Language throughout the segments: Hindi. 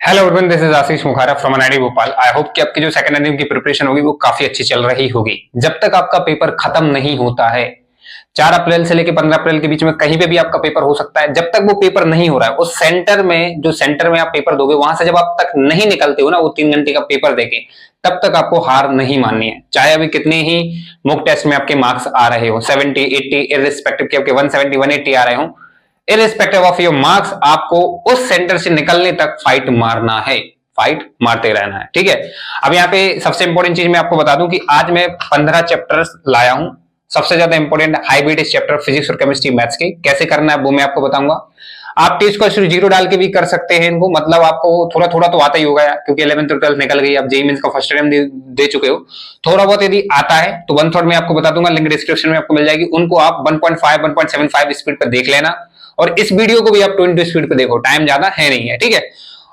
Hello everyone, this is Ashish Mukhara from NIT Bhopal. I hope कि आपकी जो सेकंड एनडीएम की प्रिपरेशन होगी वो काफी अच्छी चल रही होगी। जब तक आपका पेपर खत्म नहीं होता है, 4 अप्रैल से लेकर 15 अप्रैल के बीच में कहीं पे भी आपका पेपर हो सकता है। जब तक वो पेपर नहीं हो रहा है, उस सेंटर में जो सेंटर में आप पेपर दोगे वहां से जब आप तक नहीं निकलते हो ना, वो 3 घंटे का पेपर देके, तब तक आपको हार नहीं माननी है। चाहे अभी कितने ही मॉक टेस्ट में आपके मार्क्स आ रहे हो, 70 80 इररिस्पेक्टिव के आपके 170 180 आ रहे हो, इररिस्पेक्टिव ऑफ योर मार्क्स, आपको उस सेंटर से निकलने तक फाइट मारना है, फाइट मारते रहना है। ठीक है। अब यहाँ पे सबसे इंपॉर्टेंट चीज मैं आपको बता दूं कि आज मैं 15 चैप्टर्स लाया हूं। सबसे ज्यादा important high weightage chapter physics और केमिस्ट्री मैथ्स के। कैसे करना है वो मैं आपको बताऊंगा। आप टी स्क्वायर 0 डाल के भी कर सकते हैं इनको, मतलब आपको थोड़ा थोड़ा तो आता ही होगा यार, क्योंकि 11th और 12th निकल गई, आप जेईई मेंस का फर्स्ट टाइम दे चुके हो। थोड़ा बहुत यदि आता है तो वन थर्ड में आपको बता दूंगा, लिंक डिस्क्रिप्शन में आपको मिल जाएगी। उनको आप 1.5 1.75 स्पीड पर देख लेना, और इस वीडियो को भी आप 20 स्पीड पे देखो, टाइम ज्यादा है नहीं है। ठीक है।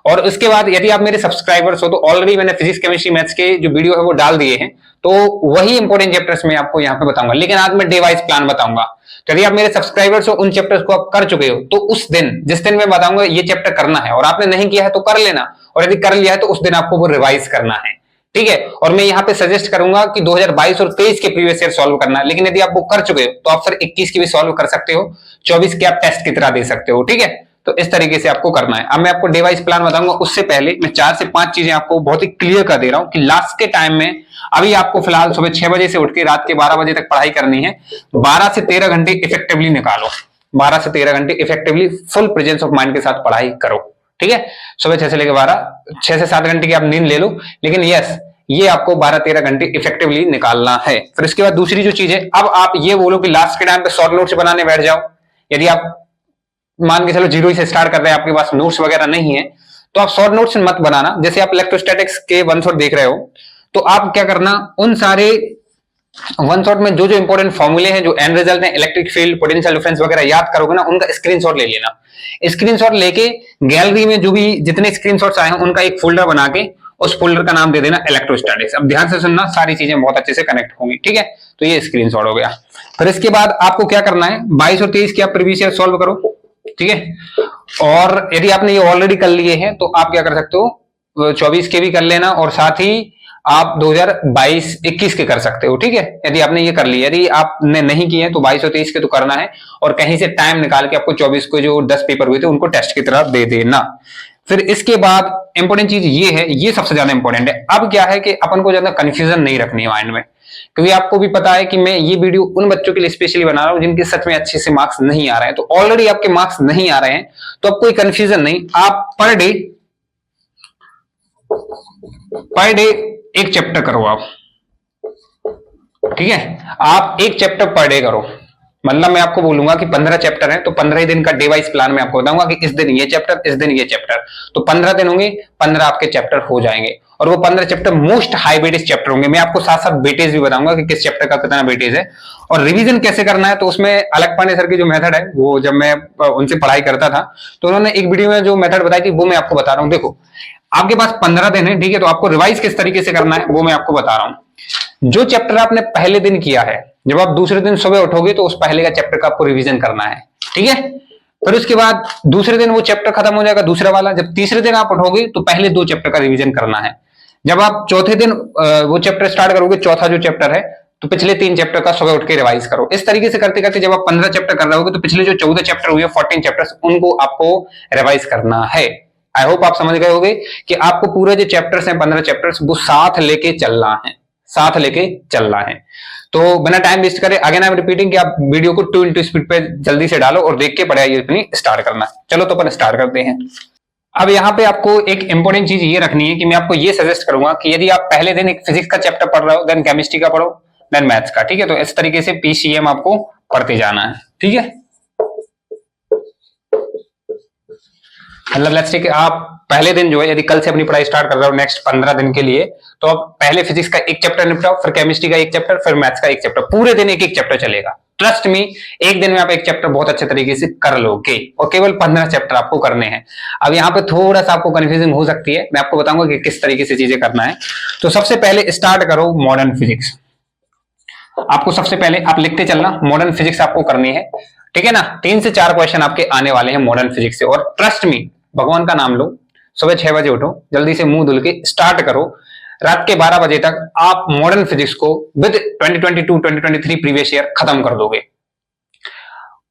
और उसके बाद यदि आप मेरे सब्सक्राइबर्स हो तो ऑलरेडी मैंने फिजिक्स केमिस्ट्री मैथ्स के जो वीडियो है वो डाल दिए हैं, तो वही इंपॉर्टेंट चैप्टर्स मैं आपको यहाँ पे बताऊंगा। लेकिन आज मैं डे वाइज प्लान बताऊंगा। तो यदि आप मेरे सब्सक्राइबर्स हो, उन चैप्टर्स को आप कर चुके हो, तो उस दिन जिस दिन मैं बताऊंगा ये चैप्टर करना है, और आपने नहीं किया है तो कर लेना, और यदि कर लिया है तो उस दिन आपको वो रिवाइज करना है। ठीक है। और मैं यहाँ पे सजेस्ट करूंगा कि 2022 और 23 के प्रीवियस ईयर सॉल्व करना है। लेकिन यदि आप वो कर चुके हो तो आप फिर 21 की भी सॉल्व कर सकते हो, 24 के आप टेस्ट की तरह दे सकते हो। ठीक है। तो इस तरीके से आपको करना है। अब मैं आपको डे वाइज प्लान बताऊंगा, उससे पहले मैं 4 से 5 चीजें आपको बहुत ही क्लियर कर दे रहा हूं कि लास्ट के टाइम में अभी आपको फिलहाल सुबह 6 बजे से उठ के रात के 12 बजे तक पढ़ाई करनी है। 12 से 13 घंटे इफेक्टिवली निकालो। 12 से 13 घंटे effectively full presence of mind के साथ पढ़ाई करो। ठीक है। सुबह 6 से लेकर 12, 6 से 7 घंटे की आप नींद ले लो, लेकिन यस, ये आपको 12-13 घंटे इफेक्टिवली निकालना है। फिर इसके बाद दूसरी जो चीज है, अब आप ये बोलो कि लास्ट के टाइम पे शॉर्ट नोट्स बनाने बैठ जाओ। यदि आप मान के चलो 0 से स्टार्ट कर रहे हैं, आपके पास नोट्स वगैरह नहीं है, तो आप शॉर्ट नोट्स मत बनाना। जैसे आप इलेक्ट्रोस्टैटिक्स के वन शॉट देख रहे हो, तो आप क्या करना, उन सारे वन शॉट में जो जो इंपॉर्टेंट फॉर्मूले हैं, जो एंड रिजल्ट है, इलेक्ट्रिक फील्ड, पोटेंशियल डिफरेंस वगैरह याद करोगे ना, उनका स्क्रीनशॉट ले लेना। स्क्रीनशॉट लेके गैलरी में जो भी जितने स्क्रीनशॉट्स आए हैं उनका एक फोल्डर बना के उस फोल्डर का नाम दे देना इलेक्ट्रोस्टैटिक्स। अब ध्यान से सुनना, सारी चीजें बहुत अच्छे से कनेक्ट होंगी। ठीक है। तो ये स्क्रीनशॉट हो गया। फिर इसके बाद आपको क्या करना है, 22 और 23 की आप प्रीवियस ईयर सॉल्व करो। ठीक है। और यदि आपने ये ऑलरेडी कर लिए हैं तो आप क्या कर सकते हो, 24 के भी कर लेना, और साथ ही आप 2022-21 के कर सकते हो। ठीक है। यदि आपने ये कर लिया, यदि आपने नहीं किए हैं तो 22 और 23 के तो करना है, और कहीं से टाइम निकाल के आपको 24 को जो 10 पेपर हुए थे उनको टेस्ट की तरह दे देना। फिर इसके बाद इंपॉर्टेंट चीज ये है, ये सबसे ज्यादा इंपॉर्टेंट है। अब क्या है कि अपन को ज्यादा कंफ्यूजन नहीं रखनी है माइंड में, क्योंकि आपको भी पता है कि मैं ये वीडियो उन बच्चों के लिए स्पेशली बना रहा हूं जिनके सच में अच्छे से मार्क्स नहीं आ रहे हैं। तो ऑलरेडी आपके मार्क्स नहीं आ रहे हैं तो अब कोई कंफ्यूजन नहीं। आप पर डे एक चैप्टर करो आप। ठीक है। आप एक चैप्टर पर डे करो। मतलब मैं आपको बोलूंगा कि 15 चैप्टर हैं, तो 15 ही दिन का डे वाइज प्लान मैं आपको बताऊंगा कि इस दिन ये चैप्टर, इस दिन ये चैप्टर। तो 15 दिन होंगे, 15 आपके चैप्टर हो जाएंगे, और वो 15 chapter most high weightage chapter होंगे। मैं आपको साथ साथ वेटेज भी बताऊंगा कि किस चैप्टर का कितना वेटेज है, और रिवीजन कैसे करना है। तो उसमें अलग पांडे सर की जो मेथड है, वो जब मैं उनसे पढ़ाई करता था तो उन्होंने एक वीडियो में जो मेथड बताई थी वो मैं आपको बता रहा हूं। देखो, आपके पास 15 दिन है। ठीक है। तो आपको रिवाइज किस तरीके से करना है वो मैं आपको बता रहा हूं। जो चैप्टर आपने पहले दिन किया है, जब आप दूसरे दिन सुबह उठोगे तो उस पहले का चैप्टर का आपको रिवीजन करना है। ठीक है। फिर उसके बाद दूसरे दिन वो चैप्टर खत्म हो जाएगा, दूसरा वाला। जब तीसरे दिन आप उठोगे तो पहले 2 चैप्टर का रिवीजन करना है। जब आप चौथे दिन वो चैप्टर स्टार्ट करोगे, चौथा जो चैप्टर है, तो पिछले 3 चैप्टर का सुबह उठ के रिवाइज करो। इस तरीके से करते करते जब आप 15 चैप्टर कर रहे होगे तो पिछले जो 14 चैप्टर हुए, 14 चैप्टर्स, उनको आपको रिवाइज करना है। आई होप आप समझ गए होंगे कि आपको पूरे जो चैप्टर्स हैं, 15 चैप्टर्स, वो साथ लेके चलना है, साथ लेके चलना है। तो बिना टाइम वेस्ट करे, अगेन आई एम रिपीटिंग कि आप वीडियो को 2 स्पीड पे जल्दी से डालो और देख के पढ़ाई अपनी स्टार्ट करना। चलो तो अपन स्टार्ट करते हैं। अब यहाँ पे आपको एक इंपॉर्टेंट चीज ये रखनी है कि मैं आपको ये सजेस्ट करूंगा कि यदि आप पहले दिन एक फिजिक्स का चैप्टर पढ़ रहे हो, देन केमिस्ट्री का पढ़ो, देन मैथ्स का। ठीक है। तो इस तरीके से पीसीएम आपको पढ़ते जाना है। ठीक है। मतलब लेट्स से कि आप पहले दिन जो है, यदि कल से अपनी पढ़ाई स्टार्ट कर रहे हो नेक्स्ट 15 दिन के लिए, तो आप पहले फिजिक्स का एक चैप्टर निपटाओ, फिर केमिस्ट्री का एक चैप्टर, फिर मैथ्स का एक चैप्टर। पूरे दिन एक एक चैप्टर चलेगा। ट्रस्ट मी, एक दिन में आप एक चैप्टर बहुत अच्छे तरीके से कर लोगे, और केवल 15 चैप्टर आपको करने हैं। अब यहाँ पे थोड़ा सा आपको कंफ्यूजन हो सकती है, मैं आपको बताऊंगा कि किस तरीके से चीजें करना है। तो सबसे पहले स्टार्ट करो मॉडर्न फिजिक्स। आपको सबसे पहले आप लिखते चलना, मॉडर्न फिजिक्स आपको करनी है। ठीक है ना। 3 से 4 क्वेश्चन आपके आने वाले हैं मॉडर्न फिजिक्स से, और ट्रस्ट मी, भगवान का नाम लो, सुबह 6 बजे उठो, जल्दी से मुंह धुल के स्टार्ट करो, रात के 12 बजे तक आप मॉडर्न फिजिक्स को विद 2022-2023 प्रीवियस ईयर खत्म कर दोगे।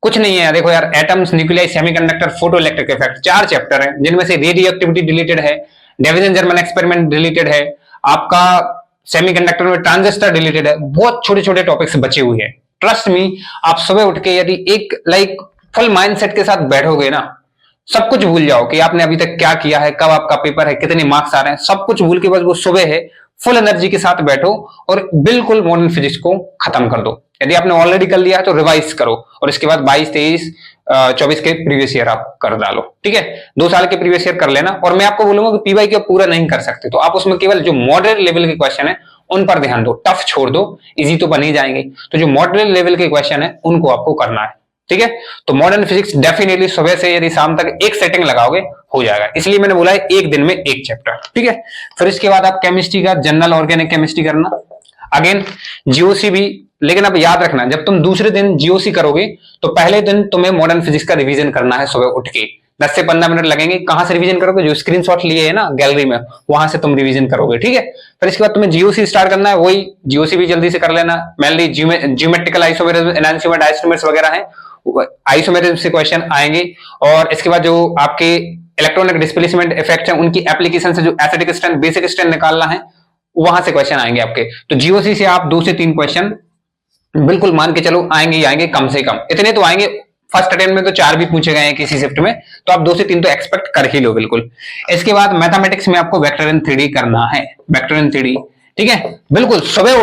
कुछ नहीं है, देखो यार, atoms, nuclei, semiconductor, photo electric effect, 4 chapter है जिनमें से रेडियो एक्टिविटी डिलीटेड है, डिवीजन जर्मन एक्सपेरिमेंट डिलीटेड है, आपका सेमीकंडक्टर में ट्रांजिस्टर डिलीटेड है, बहुत छोटे छोटे टॉपिक्स बचे हुए हैं। ट्रस्ट मी, आप सुबह उठ के यदि एक फुल माइंडसेट के साथ बैठोगे ना, सब कुछ भूल जाओ कि आपने अभी तक क्या किया है, कब आपका पेपर है, कितने मार्क्स आ रहे हैं, सब कुछ भूल के बस वो सुबह है, फुल एनर्जी के साथ बैठो और बिल्कुल मॉडर्न फिजिक्स को खत्म कर दो। यदि आपने ऑलरेडी कर लिया है तो रिवाइज करो और इसके बाद 22, 23, 24 के प्रीवियस ईयर आप कर डालो, ठीक है। 2 साल के प्रीवियस ईयर कर लेना। और मैं आपको बोलूंगा कि पीवाई को पूरा नहीं कर सकते तो आप उसमें केवल जो मॉडरेट लेवल के क्वेश्चन है उन पर ध्यान दो, टफ छोड़ दो, इजी तो बन ही जाएंगे। तो जो मॉडरेट लेवल के क्वेश्चन है उनको आपको करना है, ठीक है। तो मॉडर्न फिजिक्स डेफिनेटली सुबह से यदि शाम तक एक सेटिंग लगाओगे हो जाएगा, इसलिए मैंने बोला है एक दिन में एक चैप्टर, ठीक है। फिर इसके बाद आप केमिस्ट्री का जनरल ऑर्गेनिक केमिस्ट्री करना, अगेन जीओसी भी। लेकिन अब याद रखना, जब तुम दूसरे दिन जीओसी करोगे तो पहले दिन तुम्हें मॉडर्न फिजिक्स का रिवीजन करना है सुबह उठ के, 10 से 15 मिनट लगेंगे। कहां से रिवीजन करोगे? जो स्क्रीनशॉट लिए है ना गैलरी में, वहां से तुम रिवीजन करोगे, ठीक है। फिर इसके बाद तुम्हें जीओसी स्टार्ट करना है, वही जीओसी भी जल्दी से कर लेना। मेनली ज्योमेट्रिकल आइसोमेरिज्म, एनालिसिस, डायस्टोमर्स वगैरह हैं, आइसोमेरिज्म से क्वेश्चन आएंगे। और इसके बाद जो आपके इलेक्ट्रॉनिक डिस्प्लेसमेंट इफेक्ट है उनकी एप्लीकेशन से जो एसिडिक स्ट्रेंथ, बेसिक स्ट्रेंथ निकालना है, वहां से क्वेश्चन आएंगे आपके। तो जीओसी से आप 2 से 3 क्वेश्चन बिल्कुल मान के चलो आएंगे ही आएंगे, कम से कम इतने तो आएंगे। फर्स्ट अटेम्प्ट में तो 4 भी पूछे गए हैं किसी शिफ्ट में, तो आप 2 से 3 तो एक्सपेक्ट कर ही लो बिल्कुल। इसके बाद मैथमेटिक्स में आपको वेक्टर एंड 3D करना है, वेक्टर एंड 3D, ठीक है। बिल्कुल सुबह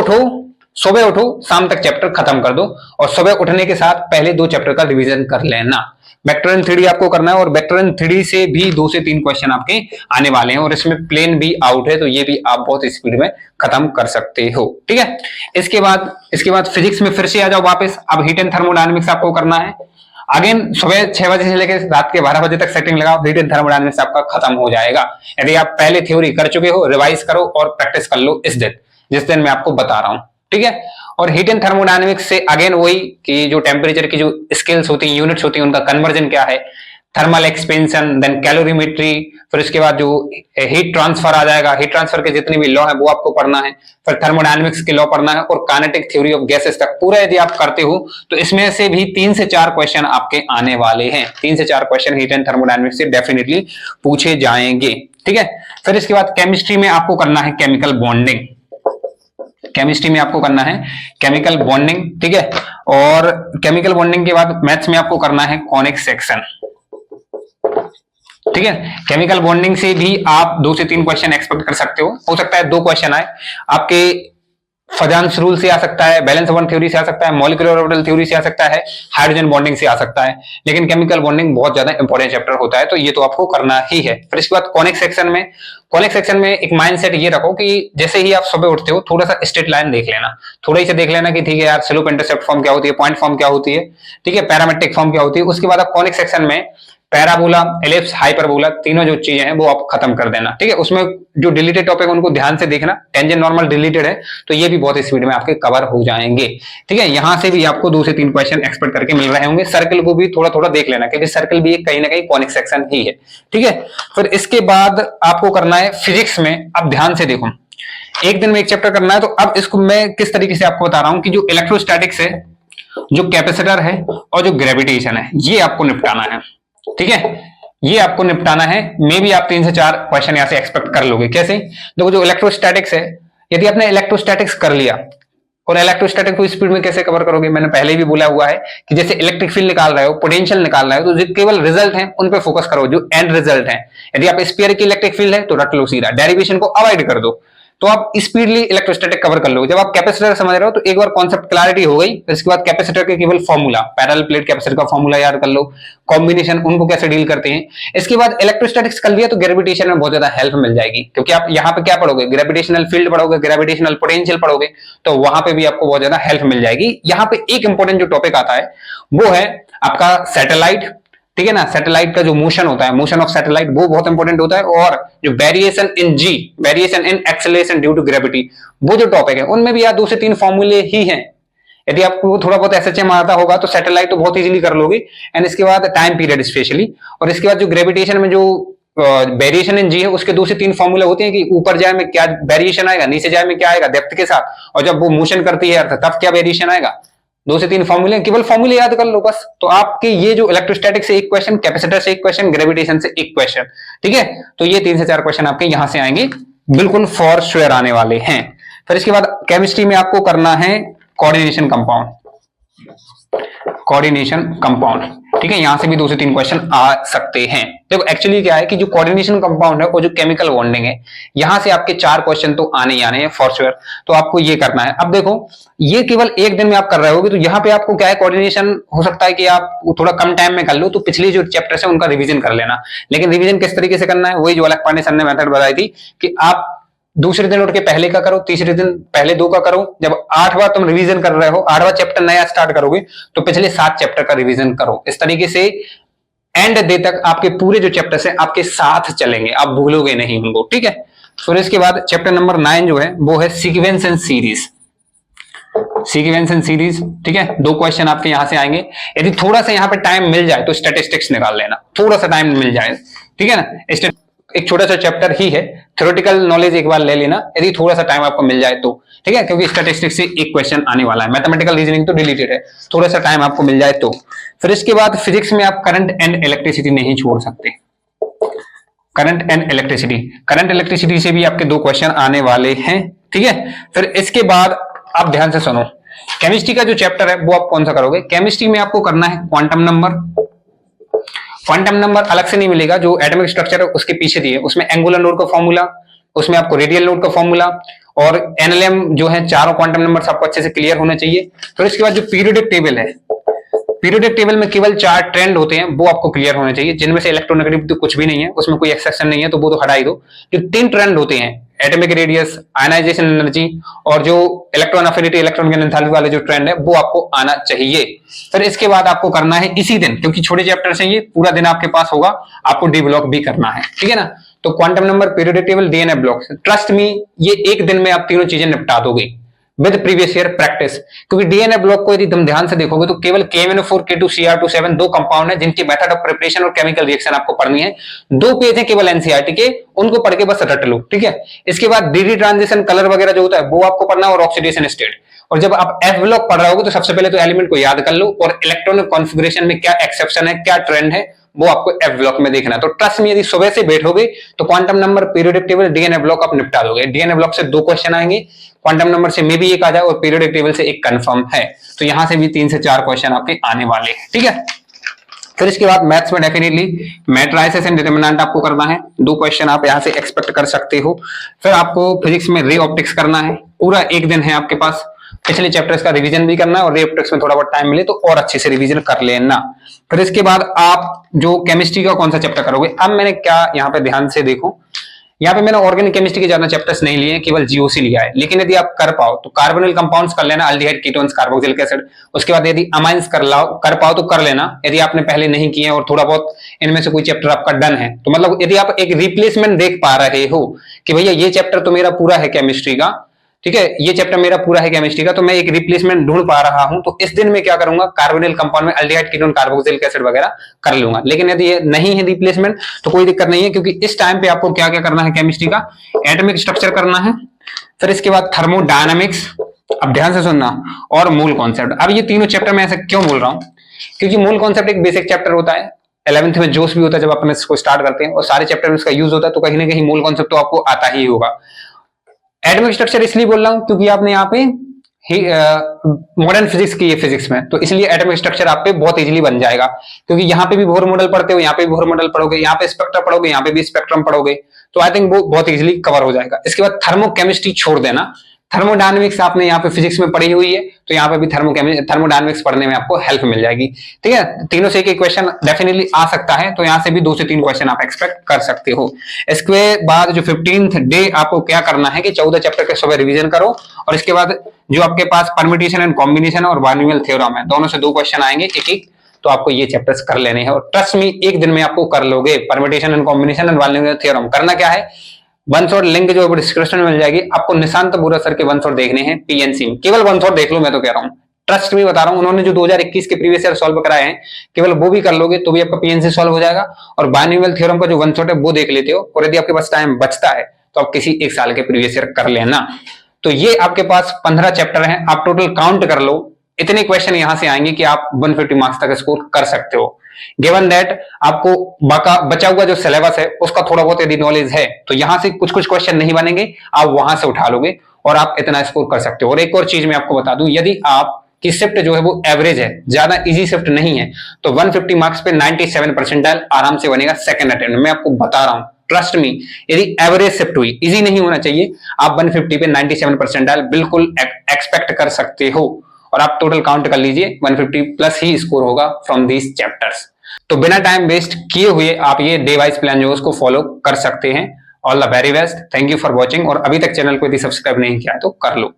उठो, शाम तक चैप्टर खत्म कर दो और सुबह उठने के साथ पहले 2 चैप्टर का रिवीजन कर लेना। वेक्टर एंड 3D आपको करना है और वेक्टर एंड 3D से भी 2 से 3 क्वेश्चन आपके आने वाले हैं और इसमें प्लेन भी आउट है, तो ये भी आप बहुत स्पीड में खत्म कर सकते हो, ठीक है। इसके बाद फिजिक्स में फिर से आ जाओ वापस। अब हीट एंड थर्मोडायनेमिक्स आपको करना है। अगेन सुबह 6 बजे से लेकर रात के 12 बजे तक सेटिंग लगाओ, हीट एंड थर्मोडायनेमिक्स आपका खत्म हो जाएगा। यदि आप पहले थ्योरी कर चुके हो, रिवाइज करो और प्रैक्टिस कर लो जिस दिन मैं आपको बता रहा हूं, ठीक है। और हीट एंड थर्मोडायनेमिक्स से अगेन वही कि जो टेम्परेचर की जो स्केल्स होती हैं, यूनिट्स होती हैं, उनका कन्वर्जन क्या है, थर्मल एक्सपेंशन, देन कैलोरीमेट्री, फिर इसके बाद जो हीट ट्रांसफर आ जाएगा, हीट ट्रांसफर के जितने भी लॉ है वो आपको पढ़ना है, फिर थर्मोडायनेमिक्स के लॉ पढ़ना है और काइनेटिक थ्योरी ऑफ गैसेस तक पूरा यदि आप करते हो तो इसमें से भी 3 से 4 क्वेश्चन आपके आने वाले हैं। 3 से 4 क्वेश्चन हीट एंड थर्मोडायनेमिक्स से डेफिनेटली पूछे जाएंगे, ठीक है। फिर इसके बाद केमिस्ट्री में आपको करना है केमिकल बॉन्डिंग, केमिस्ट्री में आपको करना है केमिकल बॉन्डिंग, ठीक है। और केमिकल बॉन्डिंग के बाद मैथ्स में आपको करना है कॉनिक सेक्शन, ठीक है। केमिकल बॉन्डिंग से भी आप 2 से 3 क्वेश्चन एक्सपेक्ट कर सकते हो सकता है 2 क्वेश्चन आए आपके। फजान्स रूल से आ सकता है, बैलेंस बॉन्ड थ्योरी से आ सकता है, मॉलिक्यूलर ऑर्बिटल थ्योरी से आ सकता है, हाइड्रोजन बॉन्डिंग से आ सकता है, लेकिन केमिकल बॉन्डिंग बहुत ज्यादा इंपॉर्टेंट चैप्टर होता है, तो ये तो आपको करना ही है। फिर इसके बाद कॉनिक सेक्शन में एक माइंडसेट ये रखो कि जैसे ही आप सुबह उठते हो थोड़ा सा स्ट्रेट लाइन देख लेना, थोड़ा सा देख लेना कि ठीक है यार, स्लोप इंटरसेप्ट फॉर्म क्या होती है, पॉइंट फॉर्म क्या होती है, ठीक है, पैरामेट्रिक फॉर्म क्या होती है। उसके बाद आप कॉनिक सेक्शन में पैराबोला, एलिप्स, हाइपरबोला, तीनों जो चीजें हैं वो आप खत्म कर देना, ठीक है। उसमें जो डिलीटेड टॉपिक उनको ध्यान से देखना, टेंजेंट नॉर्मल डिलीटेड है तो ये भी बहुत स्पीड में आपके कवर हो जाएंगे, ठीक है। यहां से भी आपको 2 से 3 क्वेश्चन एक्सपेक्ट करके मिल रहे होंगे। सर्कल को भी थोड़ा थोड़ा देख लेना क्योंकि सर्कल भी कहीं ना कहीं कॉनिक सेक्शन ही है, ठीक है। फिर इसके बाद आपको करना है फिजिक्स में, अब ध्यान से देखो, एक दिन में एक चैप्टर करना है। तो अब इसको मैं किस तरीके से आपको बता रहा हूं कि जो इलेक्ट्रोस्टैटिक्स है, जो कैपेसिटर है और जो ग्रेविटेशन है, ये आपको निपटाना है, ठीक है। ये आपको निपटाना है। मे भी आप 3 से 4 क्वेश्चन यहां से एक्सपेक्ट कर लोगे। कैसे? देखो, जो इलेक्ट्रोस्टैटिक्स है, यदि आपने इलेक्ट्रोस्टैटिक्स कर लिया और इलेक्ट्रोस्टैटिक को स्पीड में कैसे कवर करोगे, मैंने पहले भी बोला हुआ है कि जैसे इलेक्ट्रिक फील्ड निकाल रहे हो, पोटेंशियल निकाल रहे हो, तो जो केवल रिजल्ट है उन पे फोकस करो, जो एंड रिजल्ट है। यदि आप स्फीयर की इलेक्ट्रिक फील्ड है तो रट लो सीधा, डेरिवेशन को अवॉइड कर दो, तो आप स्पीडली इलेक्ट्रोस्टैटिक कवर कर लोगे। जब आप कैपेसिटर समझ रहे हो तो एक बार कॉन्सेप्ट क्लैरिटी हो गई, तो इसके बाद कैपेसिटर के केवल फॉर्मूला, पैरेलल प्लेट कैपेसिटर का फॉर्मूला याद कर लो, कॉम्बिनेशन उनको कैसे डील करते हैं। इसके बाद इलेक्ट्रोस्टैटिक्स कर लिया तो ग्रेविटेशन में बहुत ज्यादा हेल्प मिल जाएगी, क्योंकि आप यहाँ पे क्या पढ़ोगे, ग्रेविटेशनल फील्ड पढ़ोगे, ग्रेविटेशनल पोटेंशियल पढ़ोगे, तो वहां पे भी आपको बहुत ज्यादा हेल्प मिल जाएगी। यहाँ पे एक इंपॉर्टेंट जो टॉपिक आता है वो है आपका सैटेलाइट, ठीक है ना। सैटेलाइट का जो मोशन होता है, मोशन ऑफ सैटेलाइट, वो बहुत इंपॉर्टेंट होता है। और जो variation in G, variation in acceleration due to gravity, वो जो टॉपिक है उनमें भी यार 2 से 3 फॉर्मूले ही हैं। यदि आपको थोड़ा बहुत एसएचएम आता होगा तो सैटेलाइट तो बहुत इजीली कर लोगे। एंड इसके बाद टाइम पीरियड स्पेशली, और इसके बाद जो ग्रेविटेशन में जो वेरिएशन इन जी है उसके 2 से 3 फॉर्मूले होते हैं कि ऊपर जाए में क्या वेरिएशन आएगा, नीचे जाए में क्या आएगा डेप्थ के साथ, और जब वो मोशन करती है अर्थ तब क्या वेरिएशन आएगा। 2 से 3 फॉर्मूले, केवल फॉर्मूले याद कर लो बस। तो आपके ये जो इलेक्ट्रोस्टैटिक से एक क्वेश्चन, कैपेसिटर से एक क्वेश्चन, ग्रेविटेशन से एक क्वेश्चन, ठीक है। तो ये 3 से 4 क्वेश्चन आपके यहां से आएंगे, बिल्कुल फॉर श्योर आने वाले हैं। फिर इसके बाद केमिस्ट्री में आपको करना है कोऑर्डिनेशन कंपाउंड, कोऑर्डिनेशन कंपाउंड, ठीक है। यहां से भी 2 से 3 क्वेश्चन आ सकते हैं। देखो एक्चुअली क्या है कि जो कोऑर्डिनेशन कंपाउंड है वो जो केमिकल बॉन्डिंग है, यहां से आपके 4 क्वेश्चन तो आने ही आने हैं फॉर श्योर। तो आपको ये करना है। अब देखो ये केवल एक दिन में आप कर रहे होगे, तो यहाँ पे आपको क्या है, कोऑर्डिनेशन हो सकता है कि आप थोड़ा कम टाइम में कर लो, तो पिछले जो चैप्टर्स है उनका रिवीजन कर लेना। लेकिन रिवीजन किस तरीके से करना है, वही जो अलग पांडे सर ने मेथड बताई थी कि आप दूसरे दिन उठ के पहले का करो, तीसरे दिन पहले 2 का करो। जब 8वां तुम रिवीजन कर रहे हो, 8वां चैप्टर नया स्टार्ट करोगे, तो पिछले 7 चैप्टर का रिवीजन करो। इस तरीके से एंड डे तक आपके पूरे जो चैप्टर्स हैं आपके साथ चलेंगे, आप भूलोगे नहीं उनको, ठीक है। फिर इसके बाद चैप्टर नंबर 9 जो है वो है sequence and series, sequence and series, ठीक है। 2 क्वेश्चन आपके यहां से आएंगे। यदि थोड़ा सा यहां पे टाइम मिल जाए तो स्टैटिस्टिक्स निकाल लेना, थोड़ा सा टाइम मिल जाए, ठीक है ना। एक छोटा सा चैप्टर ही है, थ्योरेटिकल नॉलेज एक बार ले लेना यदि थोड़ा सा टाइम आपको मिल जाए तो, ठीक है, क्योंकि स्टैटिस्टिक्स से एक क्वेश्चन आने वाला है। मैथमेटिकल रीजनिंग तो डिलीटेड है, थोड़ा सा टाइम आपको मिल जाए तो। फिर इसके बाद फिजिक्स में आप करंट एंड इलेक्ट्रिसिटी नहीं छोड़ सकते, current and electricity, current electricity से भी आपके 2 क्वेश्चन आने वाले हैं, ठीक है। फिर इसके बाद आप ध्यान से सुनो, केमिस्ट्री का जो चैप्टर है वो आप कौन सा करोगे। केमिस्ट्री में आपको करना है क्वांटम नंबर। क्वांटम नंबर अलग से नहीं मिलेगा, जो एटॉमिक स्ट्रक्चर है उसके पीछे दिए, उसमें एंगुलर लोड का फॉर्मूला, उसमें आपको रेडियल लोड का फॉर्मूला और एनएलएम जो है, चारों क्वांटम नंबर आपको अच्छे से क्लियर होने चाहिए। फिर इसके बाद जो पीरियोडिक टेबल है, पीरियोडिक टेबल में केवल 4 ट्रेंड होते हैं, वो आपको क्लियर होने चाहिए, जिनमें से इलेक्ट्रोनेगेटिव तो कुछ भी नहीं है, उसमें कोई एक्सेप्शन नहीं है, तो वो तो हटा ही दो। जो 3 ट्रेंड होते हैं, एटॉमिक रेडियस, आयनाइजेशन एनर्जी और जो इलेक्ट्रॉन अफिनिटी, इलेक्ट्रॉन के एंथैल्पी वाले जो ट्रेंड है वो आपको आना चाहिए। फिर इसके बाद आपको करना है इसी दिन, क्योंकि छोटे चैप्टर हैं ये, पूरा दिन आपके पास होगा, आपको डी ब्लॉक भी करना है, ठीक है ना। तो quantum number, periodic table, DNA block, trust me ये एक दिन में आप तीनों चीजें निपटा दोगे विद प्रीवियस ईयर प्रैक्टिस। क्योंकि डीएनए ब्लॉक को यदि तुम ध्यान से देखोगे तो केवल KMnO4 K2Cr27 2 कंपाउंड है जिनकी मेथड ऑफ प्रिपरेशन और केमिकल रिएक्शन आपको पढ़नी है। 2 पेज है केवल एनसीईआरटी के, उनको पढ़ के बस रट लो, ठीक है। इसके बाद डीडी ट्रांजिशन, कलर वगैरह जो होता है वो आपको पढ़ना और ऑक्सीडेशन स्टेट। और जब आप एफ ब्लॉक पढ़ रहे होगे तो सबसे पहले तो एलिमेंट को याद कर लो और इलेक्ट्रॉनिक कॉन्फ़िगरेशन में क्या एक्सेप्शन है, क्या ट्रेंड है, वो आपको एफ ब्लॉक में देखना है। तो ट्रस्ट में यदि सुबह से बैठोगे तो quantum number, periodic table, DNA block आप निपटा दोगे। डीएनए ब्लॉक से 2 क्वेश्चन आएंगे, क्वांटम नंबर से मे भी 1 आ जाए और पीरियोडिक टेबल से 1 कंफर्म है, तो यहां से भी 3 से 4 क्वेश्चन आपके आने वाले हैं, ठीक है। फिर इसके बाद मैथ्स में डेफिनेटली मैट्राइसेस एंड डिटरमिनेंट आपको करना है, 2 क्वेश्चन आप यहां से एक्सपेक्ट कर सकते हो। फिर आपको फिजिक्स में रे ऑप्टिक्स करना है, पूरा एक दिन है आपके पास, पिछले चैप्टर्स का रिवीजन भी करना है और रे ऑप्टिक्स में थोड़ा बहुत टाइम मिले तो और अच्छे से रिवीजन कर लेना। फिर इसके बाद आप जो केमिस्ट्री का कौन सा चैप्टर करोगे। अब मैंने क्या यहाँ पे ध्यान से देखो, यहाँ पे मैंने ऑर्गेनिक केमिस्ट्री के ज्यादा चैप्टर्स नहीं लिए, केवल जीओसी लिया है। लेकिन यदि आप कर पाओ तो कार्बोनिल कंपाउंड्स कर लेना, अल्डिहाइड, कीटोन्स, कार्बोक्सिलिक एसिड। उसके बाद यदि अमाइंस कर पाओ तो कर लेना, यदि आपने पहले नहीं किए और थोड़ा बहुत इनमें से कोई चैप्टर आपका डन है तो मतलब यदि आप एक रिप्लेसमेंट देख पा रहे हो कि भैया ये चैप्टर तो मेरा पूरा है केमिस्ट्री का, ठीक है, ये चैप्टर मेरा पूरा है केमिस्ट्री का, तो मैं एक रिप्लेसमेंट ढूंढ पा रहा हूं, तो इस दिन में क्या करूंगा, कार्बोनिल कंपाउंड में अल्डिहाइड, कीटोन, कार्बोक्सिलिक एसिड वगैरह कर लूंगा। लेकिन यदि ये नहीं है रिप्लेसमेंट तो कोई दिक्कत नहीं है, क्योंकि इस टाइम पे आपको क्या क्या करना है केमिस्ट्री का, एटॉमिक स्ट्रक्चर करना है, फिर इसके बाद थर्मोडायनामिक्स, अब ध्यान से सुनना, और मूल कॉन्सेप्ट। अब ये तीनों चैप्टर मैं ऐसा क्यों बोल रहा हूं, क्योंकि मूल कॉन्सेप्ट एक बेसिक चैप्टर होता है, 11th में जोश भी होता है जब अपन इसको स्टार्ट करते हैं, और सारे चैप्टर में इसका यूज होता है, तो कहीं ना कहीं मूल कॉन्सेप्ट तो आपको आता ही होगा। एटॉमिक स्ट्रक्चर इसलिए बोल रहा हूं क्योंकि आपने यहाँ पे मॉडर्न फिजिक्स की है फिजिक्स में, तो इसलिए एटॉमिक स्ट्रक्चर आप पे बहुत इजीली बन जाएगा, क्योंकि यहाँ पे भी बोहर मॉडल पढ़ते हो, यहाँ पे भी बोहर मॉडल पढ़ोगे, यहाँ पे स्पेक्ट्रम पढ़ोगे, यहाँ पे भी स्पेक्ट्रम पढ़ोगे, तो आई थिंक वो बहुत इजीली कवर हो जाएगा। इसके बाद थर्मोकेमिस्ट्री छोड़ देना, थर्मोडायनेमिक्स आपने यहाँ पे फिजिक्स में पढ़ी हुई है, तो यहाँ पे भी थर्मोडायनेमिक्स पढ़ने में आपको हेल्प मिल जाएगी, ठीक है। तीनों से एक क्वेश्चन डेफिनेटली आ सकता है, तो यहाँ से भी 2 से 3 क्वेश्चन आप एक्सपेक्ट कर सकते हो। इसके बाद जो 15th डे आपको क्या करना है कि 14 चैप्टर के सुबह रिवीजन करो, और इसके बाद जो आपके पास परम्यूटेशन एंड कॉम्बिनेशन और बाइनोमियल थ्योरम है, दोनों से 2 क्वेश्चन आएंगे एक एक, तो आपको ये चैप्टर्स कर लेने हैं, और ट्रस्ट मी एक दिन में आपको कर लोगे। Permutation and combination and binomial theorem करना क्या है, वन शॉट लिंक जो डिस्क्रिप्शन में मिल जाएगी, आपको निशांत बोरा सर के वन शॉट देखने हैं पीएनसी में, केवल वन शॉट देख लो, मैं तो कह रहा हूं, ट्रस्ट में बता रहा हूं, उन्होंने जो 2021 के प्रीवियस ईयर सॉल्व कराए हैं केवल वो भी कर लोगे तो भी आपका पीएनसी सॉल्व हो जाएगा, और बाइनोमियल थ्योरम का जो वन शॉट है वो देख लेते हो, और यदि आपके पास टाइम बचता है तो आप किसी एक साल के प्रीवियस ईयर कर लेना। तो ये आपके पास 15 चैप्टर हैं, आप टोटल काउंट कर लो, इतने क्वेश्चन यहां से आएंगे कि आप 150 मार्क्स तक स्कोर कर सकते हो। गिवन दैट आपको बचा हुआ जो सिलेबस है उसका थोड़ा बहुत यदि नॉलेज है तो यहां से कुछ कुछ क्वेश्चन नहीं बनेंगे, आप वहां से उठा लोगे और आप इतना स्कोर कर सकते हो। और एक और चीज मैं आपको बता दूं, यदि आप की शिफ्ट जो है वो एवरेज है, ज्यादा इजी शिफ्ट नहीं है, तो 150 मार्क्स पे 97 परसेंटाइल आराम से बनेगा सेकंड अटेम्प्ट। मैं आपको बता रहा हूं, ट्रस्ट मी, यदि एवरेज शिफ्ट हुई, इजी नहीं होना चाहिए, आप 150 पे 97 परसेंटाइल बिल्कुल एक्सपेक्ट कर सकते हो। और आप टोटल काउंट कर लीजिए 150 प्लस ही स्कोर होगा फ्रॉम दीज चैप्टर्स। तो बिना टाइम वेस्ट किए हुए आप ये डे वाइज प्लान जो है उसको फॉलो कर सकते हैं। All the very best, thank you for watching. और अभी तक चैनल को यदि सब्सक्राइब नहीं किया तो कर लो।